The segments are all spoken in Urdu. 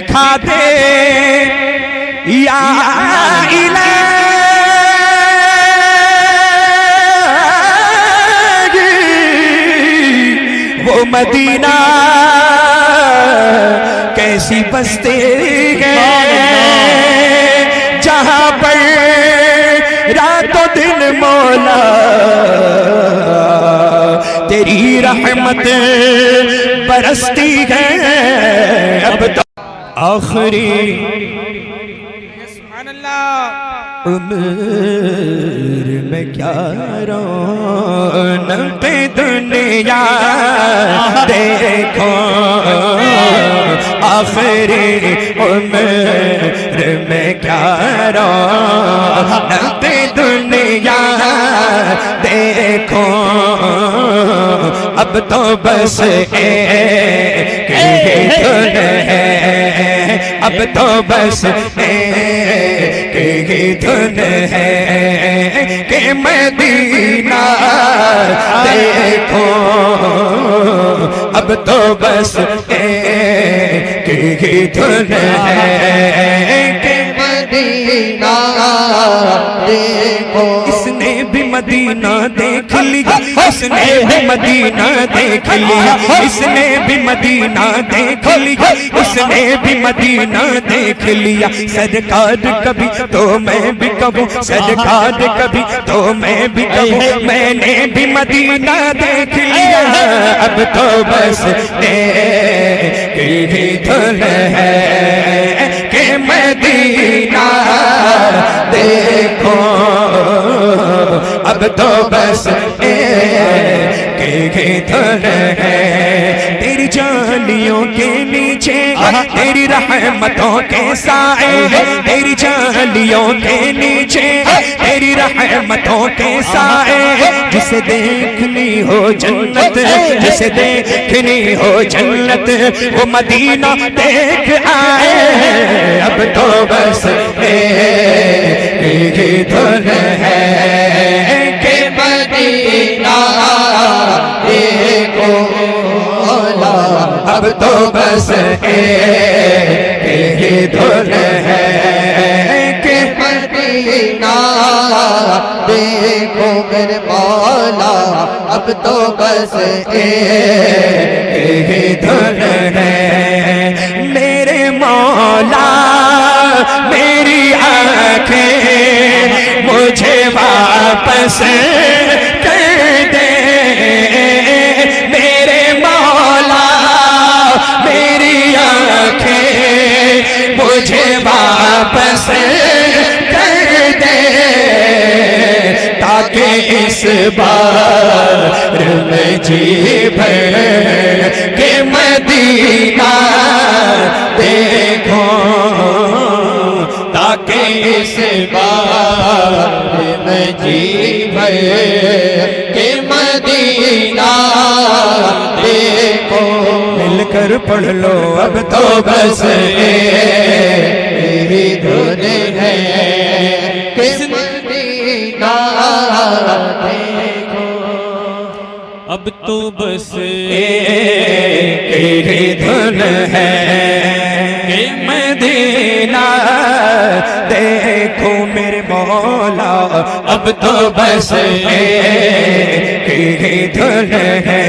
دکھا دے یا الہی وہ مدینہ کیسی بستی ہے جہاں پر رات و دن مولا تیری رحمت برستی ہے اب تو آخری سبحان اللہ عمر میں کیا رونق دنیا دیکھو آخری عمر میں کیا رونق دنیا دیکھو اب تو بس ایک ہی دھن ہے اب تو بس ایک ہی دھن ہے کہ مدینہ دیکھو اب تو بس ایک ہی دھن ہے کہ مدینہ دیکھو اس نے بھی مدینہ دیکھ لیا اس نے بھی مدینہ دیکھ لیا اس نے بھی مدینہ دیکھ لیا اس نے بھی مدینہ دیکھ لیا سرکار کبھی تو میں بھی کہوں سرکار کبھی تو میں بھی کہوں میں نے بھی مدینہ دیکھ لیا اب تو بس ایک ہی دھن ہے کہ مدینہ دیکھو اب تو بس ایک ہی دھن ہے تیری جالیوں کے نیچے تیری رحمتوں کے سائے تیری جالیوں کے نیچے تیری رحمتوں کے سائے جسے دیکھنی ہو جنت جسے دیکھنی ہو جنت وہ مدینہ دیکھ آئے اب تو بس ایک ہی دھن ہے کہ مدینہ دیکھو اب تو بس ایک ہی دھن ہے کہ مدینہ دیکھو میرے مولا اب تو بس ایک ہی دھن ہے میرے مولا میری آنکھیں مجھے واپس کر دے میرے مولا میری آنکھیں مجھے واپس کر دے تاکہ اس بار میں جی بھر کے مدینہ دیکھو تاکہ اس بار میں جی بھر کے مدینہ دیکھو مل کر پڑھ لو اب تو بس میری دھن ہے کہ مدینہ دیکھو اب تو بس ایک ہی دھن ہے کہ مدینہ دیکھو میرے مولا اب تو بس ایک ہی دھن ہے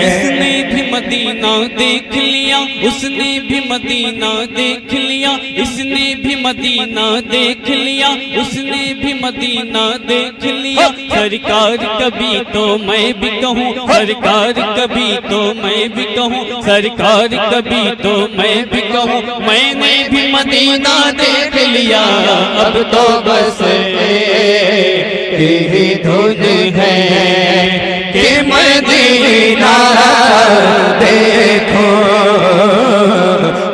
اس نے بھی مدینہ دیکھ لیا اس نے بھی مدینہ دیکھ لیا اس نے بھی مدینہ دیکھ لیا اس نے بھی مدینہ دیکھ لیا سرکار کبھی تو میں بھی کہوں سرکار کبھی تو میں بھی کہوں سرکار کبھی تو میں بھی کہوں میں نے بھی مدینہ دیکھ لیا اب تو بس ایک ہی دھن ہے کہ مدینہ دیکھو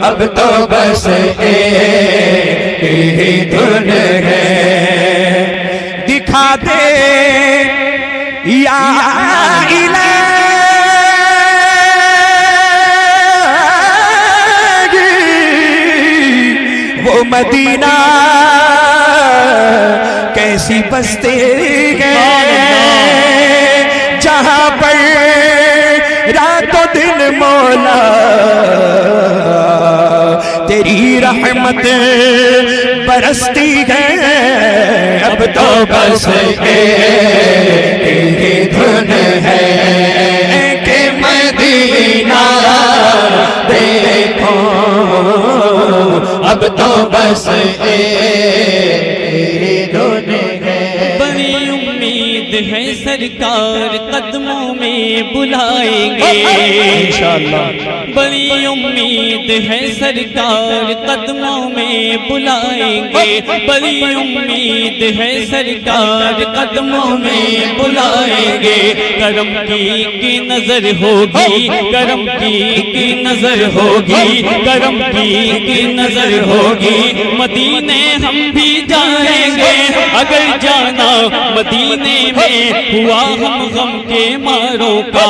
اب تو بس ایک ہی دھن ہے دکھا دے یا الہی وہ مدینہ کیسی بستی ہے جہاں پر رات و دن مولا تیری رحمت برستی ہے اب تو بس ایک دھن ہے کہ مدینہ دیکھو اب تو بس ایک دھن ہے بڑی امید ہے سرکار قدموں میں بلائیں گے انشاءاللہ بڑی امید ہے سرکار قدموں میں بلائیں گے بڑی امید ہے سرکار قدموں میں بلائیں گے کرم کی نظر ہوگی کرم کی نظر ہوگی کرم کی نظر ہوگی مدینے ہم بھی جائیں گے اگر جانا مدینے میں ہوا ہم غم کے ماروں کا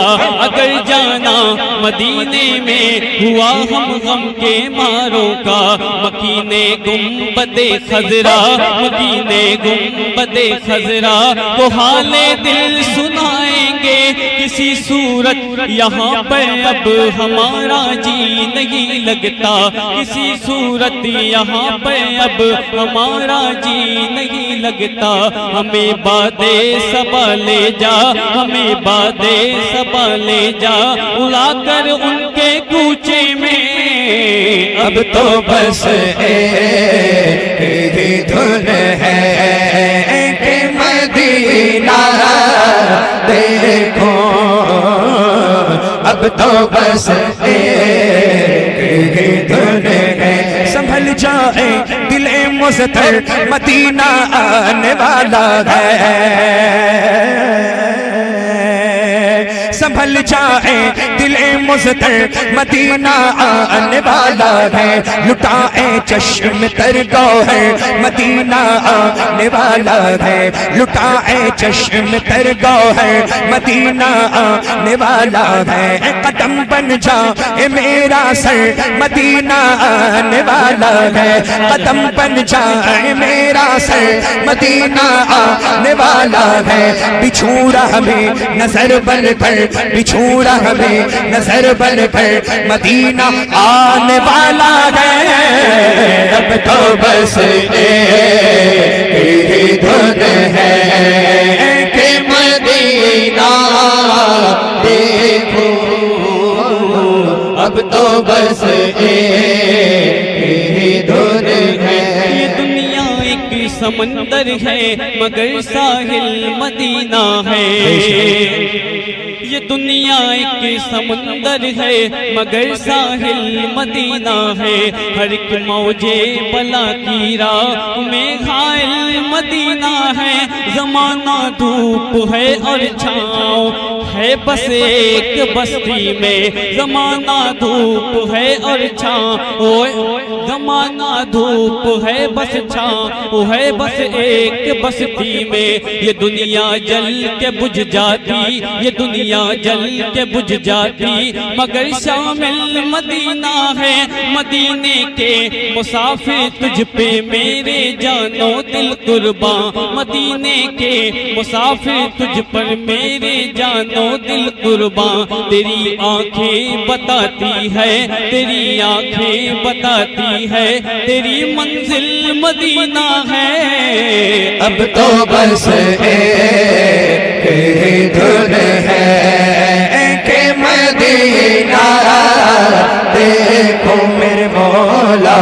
اگر جانا مدینے میں ہوا ہم غم کے ماروں کا مکینے گنبد خضرا مکینے گنبد خضرا کو حال دل سنائیں گے کسی صورت یہاں پر اب ہمارا جی نہیں لگتا کسی صورت یہاں پر اب ہمارا جی نہیں لگتا ہمیں باد صبا لے جا ہمیں باد صبا لے جا اڑا کر ان کے کوچے میں اب تو بس ایک دھن ہے کہ مدینہ دیکھو اب تو بس ایک دھن ہے سنبھل جائے دل مضطر مدینہ آنے والا ہے سنبھل جائے دل مضطر مدینہ آنے والا ہے لٹائے چشم تر گوہر مدینہ آنے والا ہے لٹائے چشم تر گوہر مدینہ آنے والا ہے قدم بن جا اے میرا سر مدینہ آنے والا ہے قدم بن جا اے میرا سر مدینہ آنے والا ہے بچھوڑا ہمیں نظر بن کر بچھوڑا ہمیں نظر بن کر مدینہ آنے والا ہے اب تو بس ایک دھن ہے کہ مدینہ دیکھو اب تو بس ایک دھن ہے یہ دنیا ایک سمندر ہے مگر ساحل مدینہ ہے یہ دنیا ایک سمندر ہے مگر ساحل مدینہ ہے ہر ایک موجے بلا کی راہ میں گھائل مدینہ ہے زمانہ دھوپ ہے اور چھاؤں ہے بس ایک بستی میں زمانہ دھوپ ہے اور چھاؤں زمانہ دھوپ ہے بس چھاؤں ہے بس ایک بستی میں یہ دنیا جل کے بجھ جاتی یہ دنیا جل کے بجھ جاتی مگر شامل مدینہ ہے مدینے کے مسافر تجھ پہ میرے جانو دل قرباں مدینے کے مسافر تجھ پر میرے جانو دل قرباں تیری آنکھیں بتاتی ہے تیری آنکھیں بتاتی ہے تیری منزل مدینہ ہے اب تو بس ایک دھن ہے کہ مدینہ دیکھو میرے مولا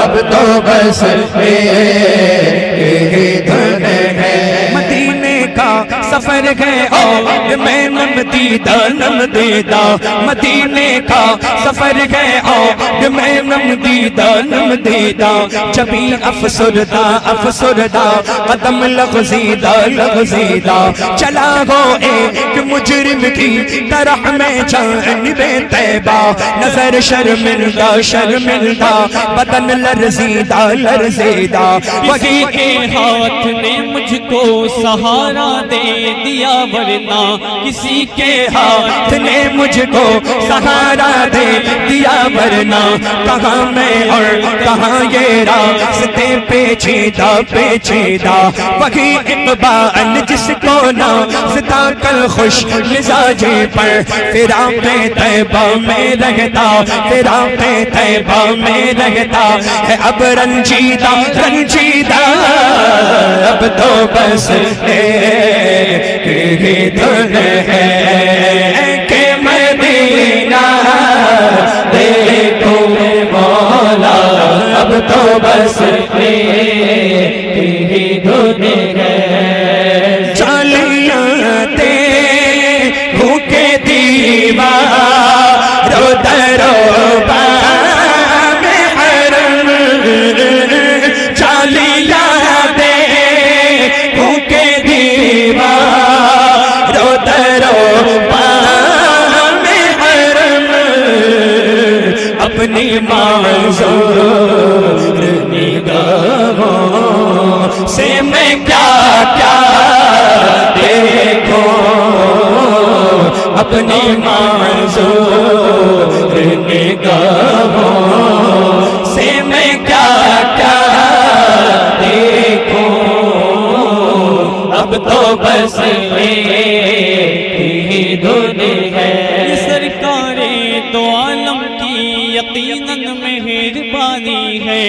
اب تو بس ایک دھن ہے مدینے کا سفر گئے اور میں نم دیدہ نم دیدہ مدینے کا سفر گئے اور میں نم دیدہ نم دیدہ جبھی افسردہ افسردہ قدم لغزیدہ لغزیدہ چلا گو ایک مجرم کی طرح میں جانب طیبہ نظر شرمندہ شرمندہ بدن لرزیدہ لرزیدہ وہی کے ہاتھ نے مجھ کو سہارا دے دیا ورنہ کسی کے ہاتھ نے مجھ کو سہارا دے دیا ورنہ کہاں میں اور کہاں یہ راستے پیچیدہ پیچیدہ وہی اقبال جس کو نازتا کل خوش مزاجی پر فراق طیبہ میں رہتا فراق طیبہ میں رہتا ہے اب رنجیدہ رنجیدہ اب تو بس ایک ہی دھن ہے کہ مدینہ دیکھو مولا اب تو بس ایک ہی دھن ہے چالیاتے بھوکے دیوار رو درو اپنی معذور نگاہوں سے میں کیا کیا دیکھوں اپنی معذور نگاہوں سے میں کیا کیا دیکھوں اب تو بس ایک ہی دھن ہے یہ سرکار دو عالم کی یقیناً مہربانی ہے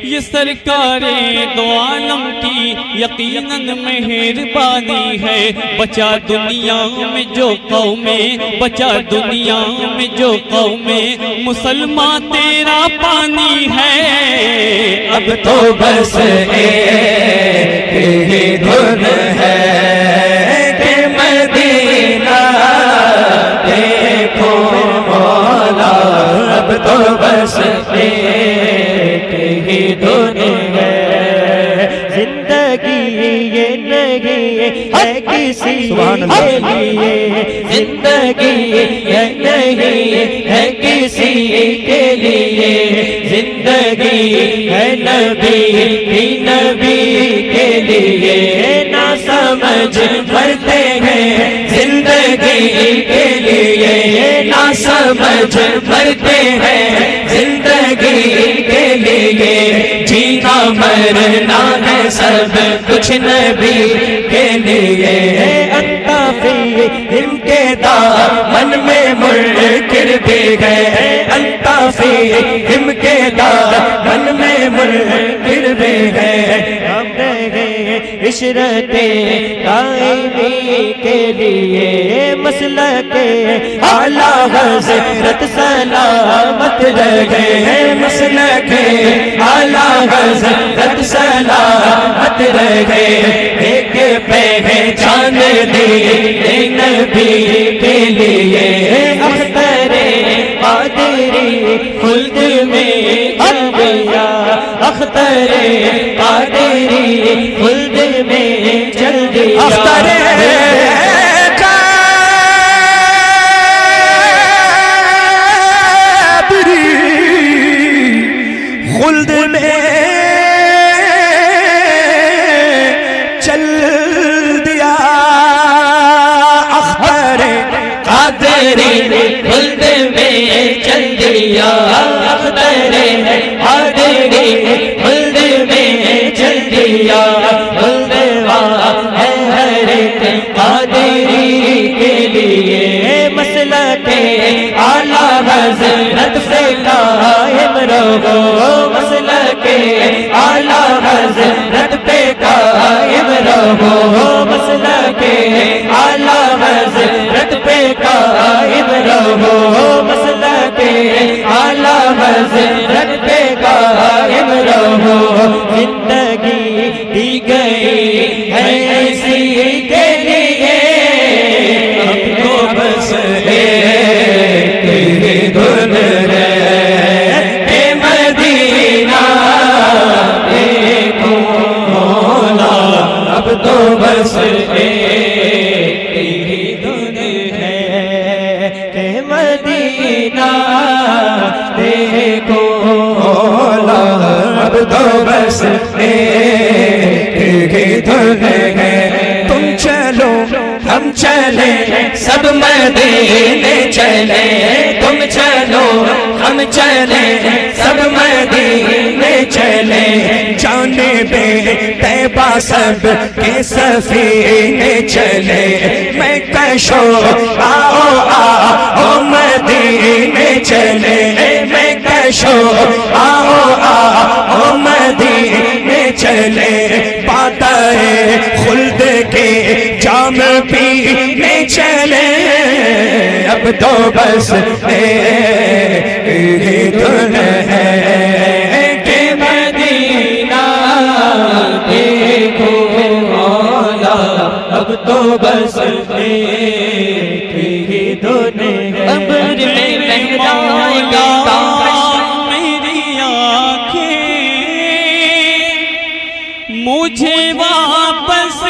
یہ سرکار دو عالم کی یقیناً مہربانی ہے بچا دنیا میں جو قومیں بچا دنیا میں جو قومیں مسلمان تیرا پانی ہے اب تو بس ایک ہی دھن ہے کہ مدینہ دیکھو مولا اب تو بس ایک ہی دھن ہے زندگی یہ نہیں ہے کسی کے لیے زندگی یہ نہیں ہے کسی کے لیے زندگی ہے نبی ہی نبی کے لیے نہ سمجھ مرتے ہیں زندگی کے لیے نہ سمجھ مرتے ہیں زندگی کے لیے جینا مرنا ہے سب کچھ نبی کے لیے ان کے دامن میں منکر بھی گئے ان کے دامن میں منکر بھی گئے ہم رہے عشرت قائمی کے لیے مسلک اعلیٰ حضرت سلامت رہے مسلک اعلیٰ حضرت سلامت رہے ایک پہچان دی نبی کے لیے اختر قادری خلد میں چل گیا اختر قادری خلد میں چل گیا اختر قادری خلد میں چل دیا اختر قادری خلد میں چل دیا اختر قادری خلد میں چل دیا خلد ہے ہر ایک قادری کے لیے مسلک اعلیٰ حضرت سے قائم رہو مسلک اعلیٰ حضرت پہ قائم رہو مسلک اعلیٰ حضرت پہ قائم رہو مسلک اعلیٰ حضرت پہ قائم رہو زندگی دی گئی ہے اسی کے لیے اب تو بس ایک ہی دھن ہے کہ مدینہ دیکھو مولا اب تو بس ایک ہی دھن ہے کہ مدینہ دیکھو مولا اب تو بس ایک مدینے چلے تم چلو ہم چلے سب مدینے چلے جانب طیبہ سب کے سفینے چلے میں کشو آؤ آؤ مدینے چلے میں کشو آؤ آؤ مدینے چلے پاتائے خلد کے جام پینے چلے اب تو بس ایک دن ہے کہ مدینہ دیکھو مولا اب تو بس ایک ہی دن ہے ابر میں لہرائے میری آنکھیں مجھے واپس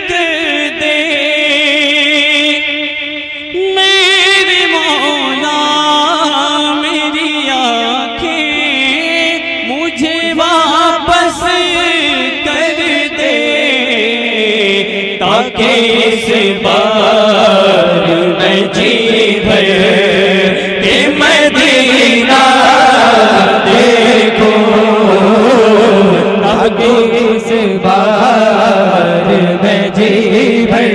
کر دے میرے مولا میری آنکھیں مجھے واپس کر دے تاکہ اس بار میں جی بھر کہ مدینہ دیکھو تاکہ اس بار میں جی بھر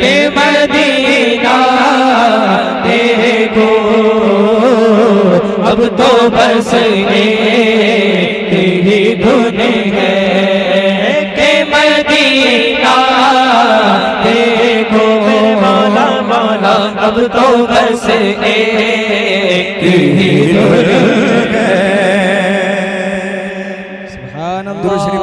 کہ مدینہ دیکھو اب تو بس ایک ہی دھن ہے کہ مدینہ دیکھو مولا مولا اب تو بس ایک ہی دھن ہے سبحان اللہ